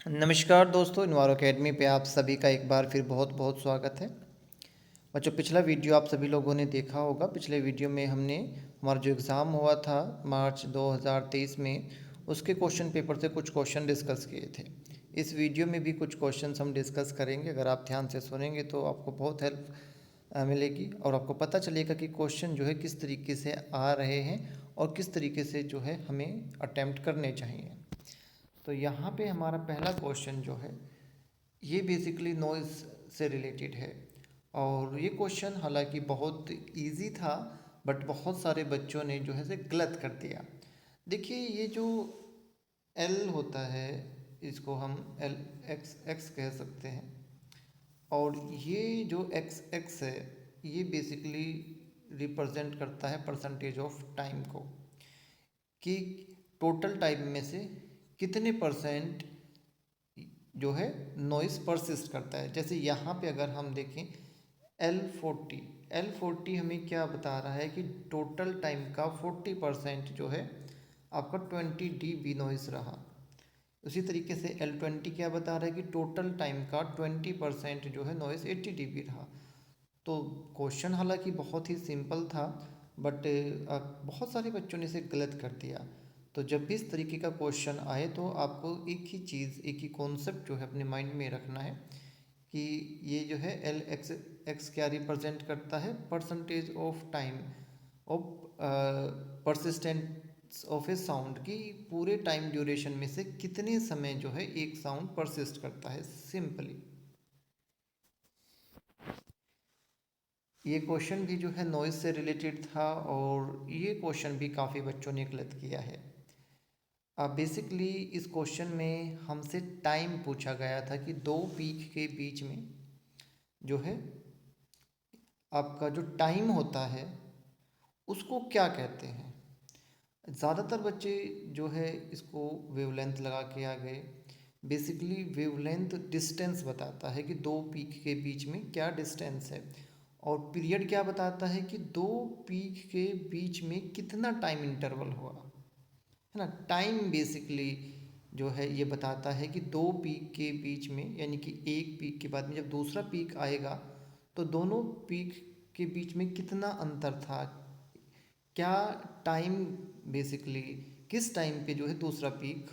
नमस्कार दोस्तों, इन्वायरो अकेडमी पे आप सभी का एक बार फिर बहुत बहुत स्वागत है। बच्चों, पिछला वीडियो आप सभी लोगों ने देखा होगा। पिछले वीडियो में हमने हमारा जो एग्ज़ाम हुआ था मार्च 2023 में, उसके क्वेश्चन पेपर से कुछ क्वेश्चन डिस्कस किए थे। इस वीडियो में भी कुछ क्वेश्चंस हम डिस्कस करेंगे। अगर आप ध्यान से सुनेंगे तो आपको बहुत हेल्प मिलेगी और आपको पता चलेगा कि क्वेश्चन जो है किस तरीके से आ रहे हैं और किस तरीके से जो है हमें अटैम्प्ट करने चाहिए। तो यहाँ पे हमारा पहला क्वेश्चन जो है ये बेसिकली नॉइज़ से रिलेटेड है। और ये क्वेश्चन हालांकि बहुत इजी था, बट बहुत सारे बच्चों ने जो है से गलत कर दिया। देखिए, ये जो एल होता है, इसको हम एल एक्स एक्स कह सकते हैं। और ये जो एक्स एक्स है, ये बेसिकली रिप्रेजेंट करता है परसेंटेज ऑफ टाइम को, कि टोटल टाइम में से कितने परसेंट जो है नॉइस परसिस्ट करता है। जैसे यहाँ पे अगर हम देखें एल फोर्टी हमें क्या बता रहा है कि टोटल टाइम का 40% जो है आपका 20 dB नॉइस रहा। उसी तरीके से L20 क्या बता रहा है कि टोटल टाइम का 20% जो है नॉइस 80 dB रहा। तो क्वेश्चन हालांकि बहुत ही सिंपल था, बट बहुत सारे बच्चों ने इसे गलत कर दिया। तो जब भी इस तरीके का क्वेश्चन आए तो आपको एक ही चीज़, एक ही कॉन्सेप्ट जो है अपने माइंड में रखना है कि ये जो है एल एक्स एक्स क्या रिप्रेजेंट करता है, percentage of time of persistence of A sound, की पूरे टाइम ड्यूरेशन में से कितने समय जो है एक साउंड परसिस्ट करता है। सिंपली ये क्वेश्चन भी जो है नॉइज़ से रिलेटेड था और ये क्वेश्चन भी काफ़ी बच्चों ने गलत किया है। बेसिकली इस क्वेश्चन में हमसे टाइम पूछा गया था कि दो पीक के बीच में जो है आपका जो टाइम होता है उसको क्या कहते हैं। ज़्यादातर बच्चे जो है इसको वेवलेंथ लगा के आ गए। बेसिकली वेवलेंथ डिस्टेंस बताता है कि दो पीक के बीच में क्या डिस्टेंस है, और पीरियड क्या बताता है कि दो पीक के बीच में कितना टाइम इंटरवल हुआ, है ना। टाइम बेसिकली जो है ये बताता है कि दो पीक के बीच में, यानी कि एक पीक के बाद में जब दूसरा पीक आएगा तो दोनों पीक के बीच में कितना अंतर था, क्या टाइम, बेसिकली किस टाइम पे जो है दूसरा पीक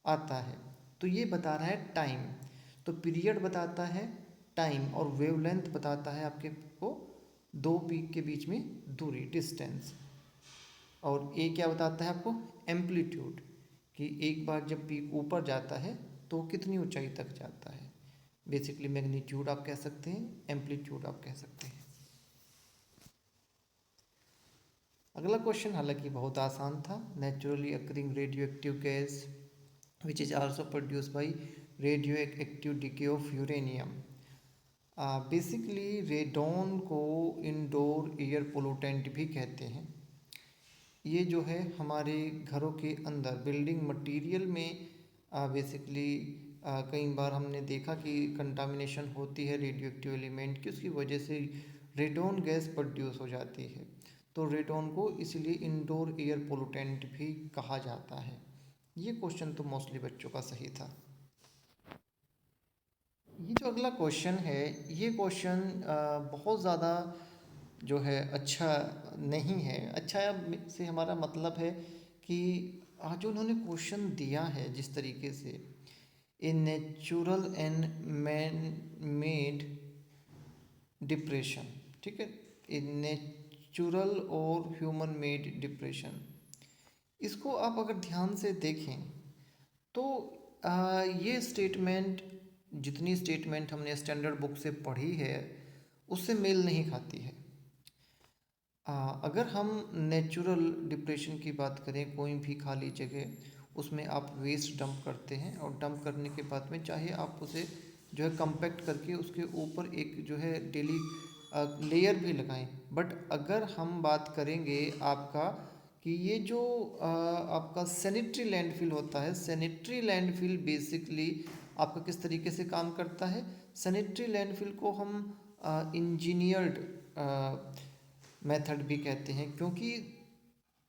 आता है। तो ये बता रहा है टाइम। तो पीरियड बताता है टाइम और वेवलेंथ बताता है आपके को दो पीक के बीच में दूरी, डिस्टेंस। और ए क्या बताता है आपको, एम्पलीट्यूड, कि एक बार जब पीक ऊपर जाता है तो कितनी ऊंचाई तक जाता है। बेसिकली मैग्नीट्यूड आप कह सकते हैं, एम्पलीट्यूड आप कह सकते हैं। अगला क्वेश्चन हालांकि बहुत आसान था। Naturally occurring radio active gas which is also produce by radio active decay of uranium. Basically radon को इंडोर एयर पोलूटेंट भी कहते हैं। ये जो है हमारे घरों के अंदर बिल्डिंग मटेरियल में बेसिकली कई बार हमने देखा कि कंटामिनेशन होती है रेडियो एक्टिव एलिमेंट की, उसकी वजह से रेडॉन गैस प्रोड्यूस हो जाती है। तो रेडॉन को इसलिए इंडोर एयर पोलूटेंट भी कहा जाता है। ये क्वेश्चन तो मोस्टली बच्चों का सही था। ये जो अगला क्वेश्चन है, ये क्वेश्चन बहुत ज़्यादा जो है अच्छा नहीं है। अच्छा से हमारा मतलब है कि आज जो उन्होंने क्वेश्चन दिया है जिस तरीके से, a natural and man made depression, ठीक है, ए नेचुरल और ह्यूमन मेड डिप्रेशन, इसको आप अगर ध्यान से देखें तो ये स्टेटमेंट, जितनी स्टेटमेंट हमने स्टैंडर्ड बुक से पढ़ी है उससे मेल नहीं खाती है। अगर हम नेचुरल डिप्रेशन की बात करें, कोई भी खाली जगह उसमें आप वेस्ट डंप करते हैं और डंप करने के बाद में चाहे आप उसे जो है कंपैक्ट करके उसके ऊपर एक जो है डेली लेयर भी लगाएं, बट अगर हम बात करेंगे आपका कि ये जो आपका सैनिटरी लैंडफिल होता है, सैनिटरी लैंडफिल बेसिकली आपका किस तरीके से काम करता है। सैनिटरी लैंडफिल को हम इंजीनियर्ड मेथड भी कहते हैं, क्योंकि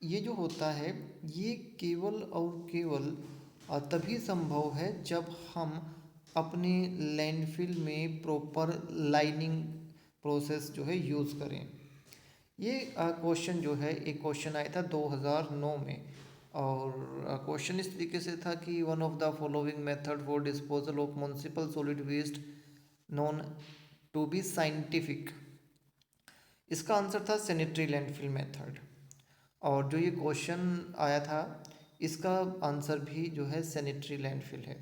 ये जो होता है ये केवल और केवल तभी संभव है जब हम अपने लैंडफिल में प्रॉपर लाइनिंग प्रोसेस जो है यूज़ करें। ये क्वेश्चन जो है, एक क्वेश्चन आया था 2009 में, और क्वेश्चन इस तरीके से था कि one of the following method for disposal of municipal solid waste known to be scientific. इसका आंसर था सैनिटरी लैंडफिल मेथड। और जो ये क्वेश्चन आया था, इसका आंसर भी जो है सैनिटरी लैंडफिल है।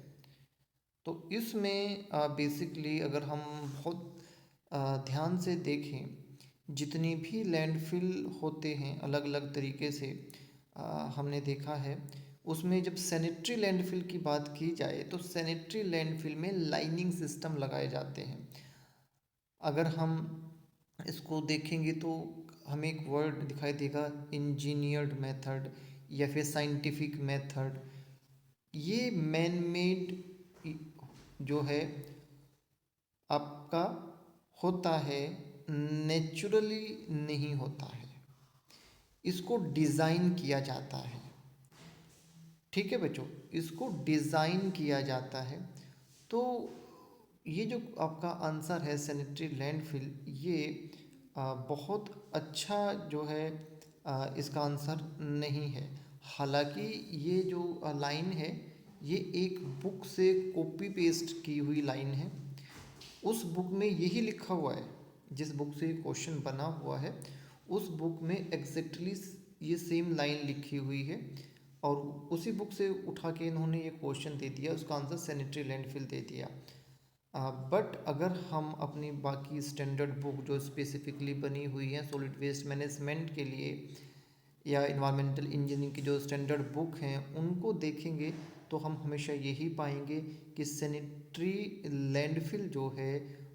तो इसमें बेसिकली अगर हम बहुत ध्यान से देखें, जितनी भी लैंडफिल होते हैं अलग अलग तरीके से हमने देखा है, उसमें जब सैनिटरी लैंडफिल की बात की जाए तो सैनिटरी लैंडफिल में लाइनिंग सिस्टम लगाए जाते हैं। अगर हम इसको देखेंगे तो हमें एक वर्ड दिखाई देगा, इंजीनियर्ड मेथड या फिर साइंटिफिक मेथड। ये मैन मेड जो है आपका होता है, नेचुरली नहीं होता है, इसको डिज़ाइन किया जाता है। ठीक है बच्चों, इसको डिज़ाइन किया जाता है। तो ये जो आपका आंसर है सैनिटरी लैंडफिल, ये बहुत अच्छा जो है इसका आंसर नहीं है। हालांकि ये जो लाइन है, ये एक बुक से कॉपी पेस्ट की हुई लाइन है। उस बुक में यही लिखा हुआ है, जिस बुक से क्वेश्चन बना हुआ है उस बुक में एग्जैक्टली ये सेम लाइन लिखी हुई है, और उसी बुक से उठा के इन्होंने ये क्वेश्चन दे दिया, उसका आंसर सैनिटरी लैंडफिल दे दिया। बट अगर हम अपनी बाकी स्टैंडर्ड बुक जो स्पेसिफिकली बनी हुई हैं सॉलिड वेस्ट मैनेजमेंट के लिए, या इन्वायरमेंटल इंजीनियरिंग की जो स्टैंडर्ड बुक हैं, उनको देखेंगे तो हम हमेशा यही पाएंगे कि सैनिटरी लैंडफिल जो है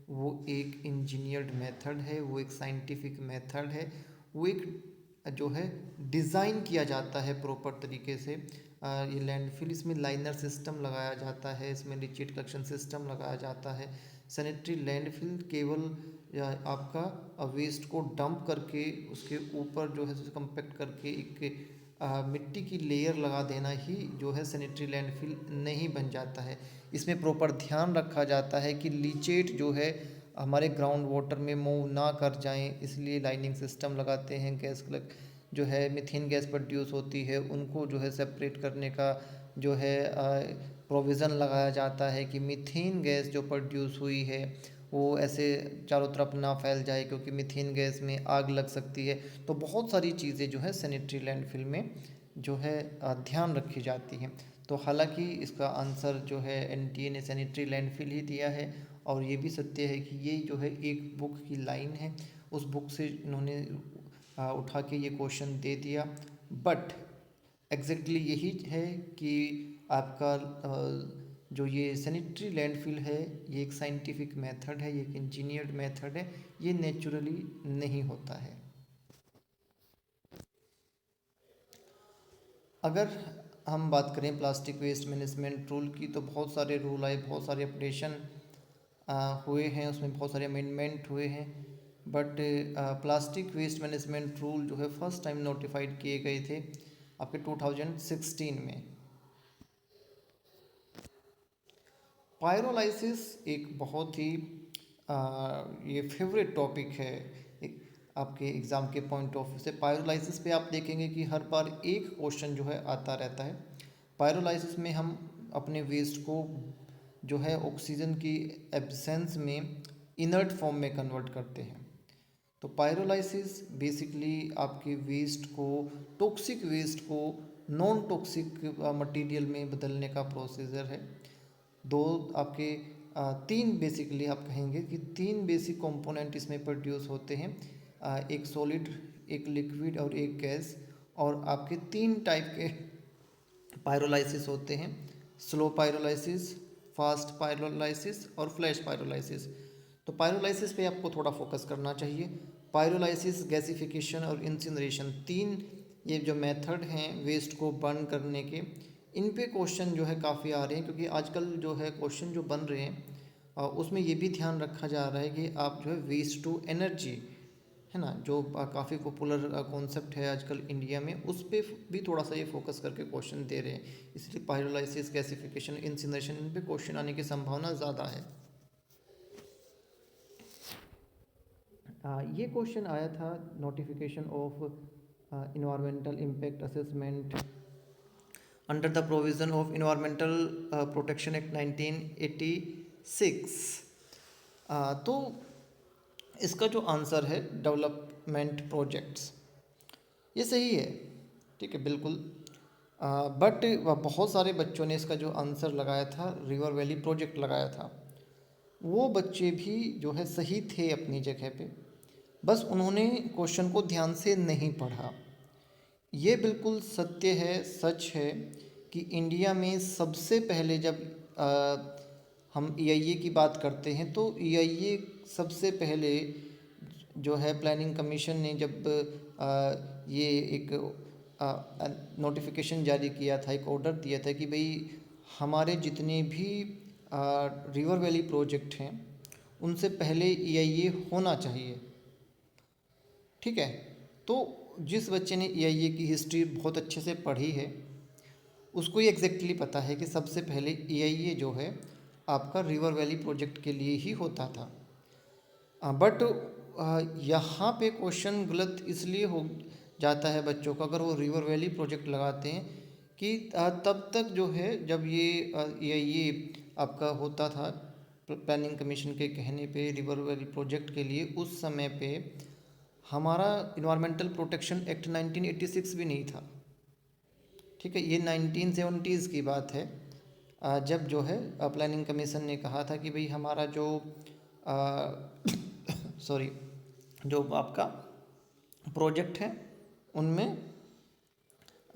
वो एक इंजीनियर्ड मेथड है, वो एक साइंटिफिक मेथड है, वो एक जो है डिज़ाइन किया जाता है प्रॉपर तरीके से। ये लैंडफिल, इसमें लाइनर सिस्टम लगाया जाता है, इसमें लीचेट कलेक्शन सिस्टम लगाया जाता है। सैनिटरी लैंडफिल केवल या आपका वेस्ट को डंप करके उसके ऊपर जो है कंपैक्ट करके एक मिट्टी की लेयर लगा देना ही जो है सैनिटरी लैंडफिल नहीं बन जाता है। इसमें प्रॉपर ध्यान रखा जाता है कि लीचेट जो है हमारे ग्राउंड वाटर में मूव ना कर जाएं, इसलिए लाइनिंग सिस्टम लगाते हैं। गैस जो है मीथेन गैस प्रोड्यूस होती है, उनको जो है सेपरेट करने का जो है प्रोविज़न लगाया जाता है कि मीथेन गैस जो प्रोड्यूस हुई है वो ऐसे चारों तरफ ना फैल जाए, क्योंकि मीथेन गैस में आग लग सकती है। तो बहुत सारी चीज़ें जो है सैनिटरी लैंडफिल में जो है ध्यान रखी जाती हैं। तो हालांकि इसका आंसर जो है एनटीए ने सैनिटरी लैंडफिल ही दिया है, और ये भी सत्य है कि ये जो है एक बुक की लाइन है, उस बुक से इन्होंने उठा के ये क्वेश्चन दे दिया। बट एग्जैक्टली यही है कि आपका जो ये सैनिटरी लैंडफिल है, ये एक साइंटिफिक मेथड है, ये एक इंजीनियर्ड मेथड है, ये नेचुरली नहीं होता है। अगर हम बात करें प्लास्टिक वेस्ट मैनेजमेंट रूल की, तो बहुत सारे रूल आए, बहुत सारे अपडेशन हुए हैं, उसमें बहुत सारे अमेंडमेंट हुए हैं। But plastic waste management rule जो है फर्स्ट टाइम नोटिफाइड किए गए थे आपके 2016 में। पायरोलाइसिस एक बहुत ही ये फेवरेट टॉपिक है आपके एग्ज़ाम के पॉइंट ऑफ व्यू से। पायरोलाइसिस पे आप देखेंगे कि हर बार एक क्वेश्चन जो है आता रहता है। पायरोलाइसिस में हम अपने वेस्ट को जो है ऑक्सीजन की एब्सेंस में इनर्ट फॉर्म में कन्वर्ट करते हैं। तो पायरोलाइसिस बेसिकली आपके वेस्ट को, टॉक्सिक वेस्ट को नॉन टॉक्सिक मटेरियल में बदलने का प्रोसीजर है। दो आपके तीन बेसिकली आप कहेंगे कि तीन बेसिक कंपोनेंट इसमें प्रोड्यूस होते हैं, एक सॉलिड, एक लिक्विड और एक गैस। और आपके तीन टाइप के पायरोलाइसिस होते हैं, स्लो पायरोलाइसिस, फास्ट पायरोलाइसिस और फ्लैश पायरोलाइसिस। तो पायरोलाइसिस पे आपको थोड़ा फोकस करना चाहिए। पायरोलाइसिस, गैसिफिकेशन और इंसिनरेशन, तीन ये जो मेथड हैं वेस्ट को बर्न करने के, इन पे क्वेश्चन जो है काफ़ी आ रहे हैं, क्योंकि आजकल जो है क्वेश्चन जो बन रहे हैं उसमें ये भी ध्यान रखा जा रहा है कि आप जो है वेस्ट टू एनर्जी है ना, जो काफ़ी पॉपुलर कॉन्सेप्ट है आजकल इंडिया में, उस पे भी थोड़ा सा ये फोकस करके क्वेश्चन दे रहे हैं। इसलिए पाइरोलाइसिस, गैसिफिकेशन, इंसिनरेशन, इन पे क्वेश्चन आने की संभावना ज़्यादा है। ये क्वेश्चन आया था notification of environmental impact assessment under the provision of environmental protection act 1986। तो इसका जो आंसर है डेवलपमेंट प्रोजेक्ट्स, ये सही है, ठीक है, बिल्कुल। बट बहुत सारे बच्चों ने इसका जो आंसर लगाया था रिवर वैली प्रोजेक्ट लगाया था, वो बच्चे भी जो है सही थे अपनी जगह पे, बस उन्होंने क्वेश्चन को ध्यान से नहीं पढ़ा। ये बिल्कुल सत्य है, सच है कि इंडिया में सबसे पहले जब हम ईआईए की बात करते हैं तो ईआईए सबसे पहले जो है प्लानिंग कमीशन ने जब ये एक नोटिफिकेशन जारी किया था, एक ऑर्डर दिया था कि भाई हमारे जितने भी रिवर वैली प्रोजेक्ट हैं उनसे पहले ईआईए होना चाहिए, ठीक है। तो जिस बच्चे ने ईआईए की हिस्ट्री बहुत अच्छे से पढ़ी है उसको ये एग्जैक्टली पता है कि सबसे पहले ईआईए जो है आपका रिवर वैली प्रोजेक्ट के लिए ही होता था। बट यहाँ पे क्वेश्चन गलत इसलिए हो जाता है बच्चों का, अगर वो रिवर वैली प्रोजेक्ट लगाते हैं कि तब तक जो है जब ये आपका होता था प्लानिंग कमीशन के कहने पे रिवर वैली प्रोजेक्ट के लिए, उस समय पे हमारा इन्वायरमेंटल प्रोटेक्शन एक्ट 1986 भी नहीं था, ठीक है। ये 1970s की बात है, जब जो है प्लानिंग कमीशन ने कहा था कि भाई हमारा जो सॉरी जो आपका प्रोजेक्ट है उनमें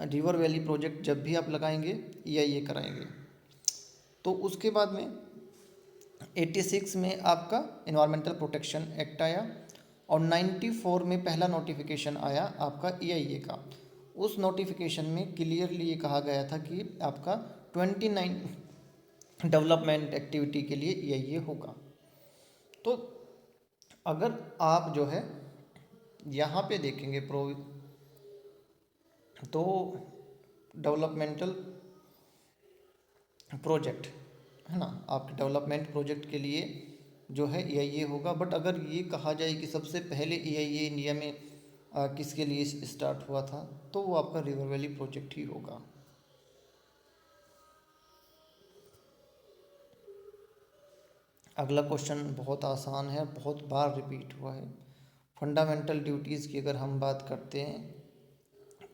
रिवर वैली प्रोजेक्ट जब भी आप लगाएंगे या ये कराएंगे। तो उसके बाद में 86 में आपका इन्वायरमेंटल प्रोटेक्शन एक्ट आया और 94 में पहला नोटिफिकेशन आया आपका ईआईए का। उस नोटिफिकेशन में क्लियरली ये कहा गया था कि आपका 29 डेवलपमेंट एक्टिविटी के लिए ईआईए होगा। तो अगर आप जो है यहाँ पे देखेंगे तो डेवलपमेंटल प्रोजेक्ट है ना, आपके डेवलपमेंट प्रोजेक्ट के लिए जो है ईआईए होगा। बट अगर ये कहा जाए कि सबसे पहले ईआईए इंडिया में किसके लिए स्टार्ट हुआ था, तो वो आपका रिवर वैली प्रोजेक्ट ही होगा। अगला क्वेश्चन बहुत आसान है, बहुत बार रिपीट हुआ है। फंडामेंटल ड्यूटीज़ की अगर हम बात करते हैं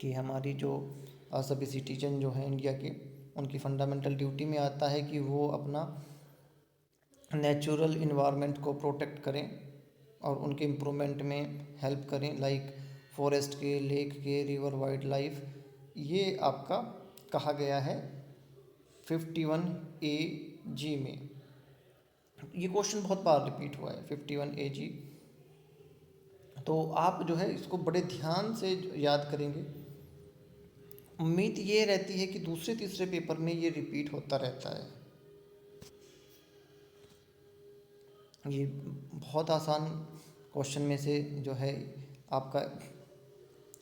कि हमारी जो सभी सिटीजन जो हैं इंडिया के, उनकी फंडामेंटल ड्यूटी में आता है कि वो अपना नेचुरल इन्वायरमेंट को प्रोटेक्ट करें और उनके इम्प्रूवमेंट में हेल्प करें, लाइक फॉरेस्ट के, लेक के, रिवर वाइल्ड लाइफ। ये आपका कहा गया है 51AG में। ये क्वेश्चन बहुत बार रिपीट हुआ है 51AG, तो आप जो है इसको बड़े ध्यान से याद करेंगे। उम्मीद ये रहती है कि दूसरे तीसरे पेपर में ये रिपीट होता रहता है। ये बहुत आसान क्वेश्चन में से जो है आपका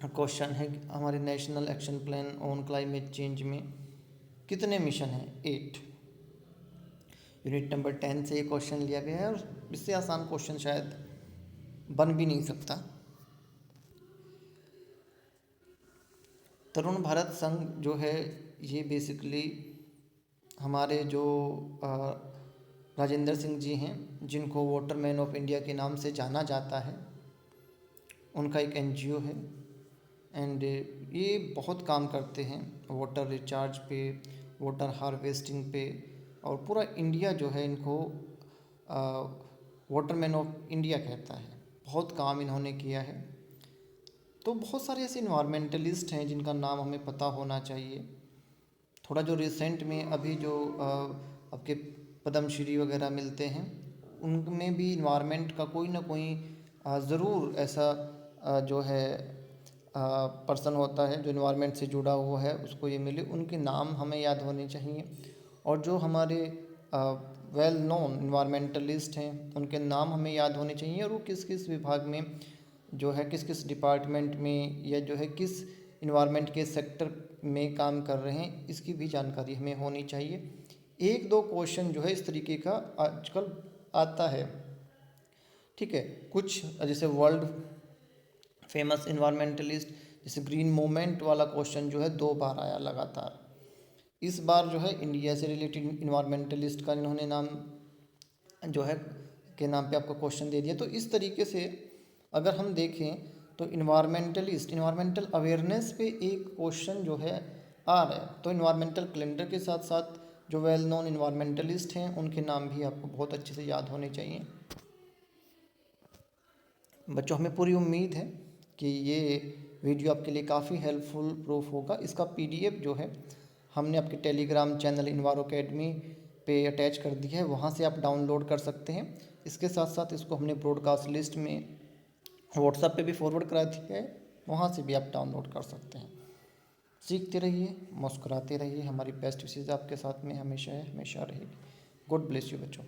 क्वेश्चन है, हमारे national action plan on climate change में कितने मिशन हैं? 8। यूनिट नंबर 10 से ये क्वेश्चन लिया गया है और इससे आसान क्वेश्चन शायद बन भी नहीं सकता। तरुण भारत संघ जो है ये बेसिकली हमारे जो राजेंद्र सिंह जी हैं, जिनको वाटरमैन ऑफ इंडिया के नाम से जाना जाता है, उनका एक एनजीओ है। एंड ये बहुत काम करते हैं वाटर रिचार्ज पे, वाटर हार्वेस्टिंग पे, और पूरा इंडिया जो है इनको वाटरमैन ऑफ इंडिया कहता है। बहुत काम इन्होंने किया है। तो बहुत सारे ऐसे इन्वायरमेंटलिस्ट हैं जिनका नाम हमें पता होना चाहिए। थोड़ा जो रिसेंट में अभी जो आपके पद्मश्री वगैरह मिलते हैं, उनमें भी इन्वायरमेंट का कोई ना कोई ज़रूर ऐसा जो है पर्सन होता है जो इन्वायरमेंट से जुड़ा हुआ है, उसको ये मिले। उनके नाम हमें याद होने चाहिए, और जो हमारे वेल नोन इन्वायरमेंटलिस्ट हैं उनके नाम हमें याद होने चाहिए, और वो किस किस विभाग में जो है किस किस डिपार्टमेंट में या जो है किस इन्वायरमेंट के सेक्टर में काम कर रहे हैं, इसकी भी जानकारी हमें होनी चाहिए। एक दो क्वेश्चन जो है इस तरीके का आजकल आता है, ठीक है। कुछ जैसे वर्ल्ड फेमस इन्वायरमेंटलिस्ट, जैसे ग्रीन मूवमेंट वाला क्वेश्चन जो है 2 बार आया लगातार। इस बार जो है इंडिया से रिलेटेड इन्वायरमेंटलिस्ट का इन्होंने नाम जो है के नाम पे आपको क्वेश्चन दे दिया। तो इस तरीके से अगर हम देखें तो इन्वायरमेंटलिस्ट, इन्वायरमेंटल अवेयरनेस पे एक क्वेश्चन जो है आ रहा है। तो इन्वायरमेंटल कैलेंडर के साथ साथ जो वेल नोन इन्वायरमेंटलिस्ट हैं उनके नाम भी आपको बहुत अच्छे से याद होने चाहिए। बच्चों, हमें पूरी उम्मीद है कि ये वीडियो आपके लिए काफ़ी हेल्पफुल प्रूफ होगा। इसका पीडीएफ जो है हमने आपके टेलीग्राम चैनल इन्वायरो अकेडमी पे अटैच कर दिया है, वहाँ से आप डाउनलोड कर सकते हैं। इसके साथ साथ इसको हमने ब्रॉडकास्ट लिस्ट में व्हाट्सएप पे भी फॉरवर्ड करा दिया है, वहाँ से भी आप डाउनलोड कर सकते हैं। सीखते रहिए, मुस्कुराते रहिए, हमारी बेस्ट विशेज़ आपके साथ में हमेशा है, हमेशा रहेगी। गॉड ब्लेस यू बच्चों।